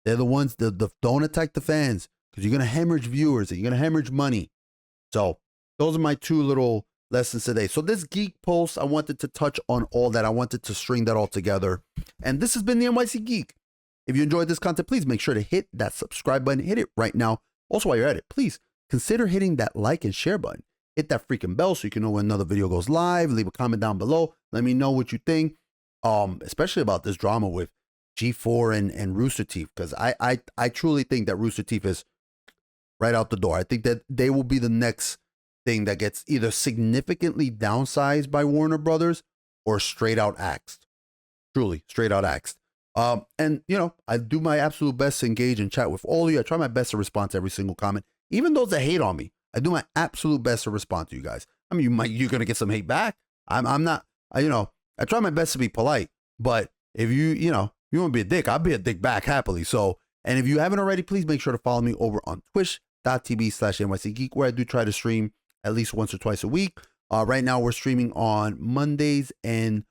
They're the ones that don't attack the fans because you're going to hemorrhage viewers and you're going to hemorrhage money. So those are my 2 little lessons today. So this Geek post, I wanted to touch on all that. I wanted to string that all together. And this has been the NYC Geek. If you enjoyed this content, please make sure to hit that subscribe button. Hit it right now. Also, while you're at it, please consider hitting that like and share button. Hit that freaking bell so you can know when another video goes live. Leave a comment down below. Let me know what you think, especially about this drama with G4 and Rooster Teeth, because I truly think that Rooster Teeth is right out the door. I think that they will be the next thing that gets either significantly downsized by Warner Brothers or straight out axed. Truly, straight out axed. And, you know, I do my absolute best to engage and chat with all of you. I try my best to respond to every single comment, even those that hate on me. I do my absolute best to respond to you guys. I mean, you're going to get some hate back. I'm not, you know, I try my best to be polite, but if you want to be a dick, I'll be a dick back happily. So, and if you haven't already, please make sure to follow me over on twitch.tv/NYCGeek, where I do try to stream at least once or twice a week. Right now we're streaming on Mondays and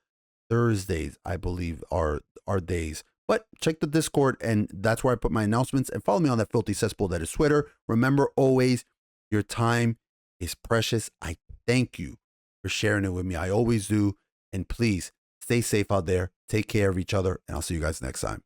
Thursdays, I believe are days. But check the Discord, and that's where I put my announcements. And follow me on that filthy cesspool that is Twitter. Remember, always, your time is precious. I thank you for sharing it with me. I always do. And please stay safe out there. Take care of each other. And I'll see you guys next time.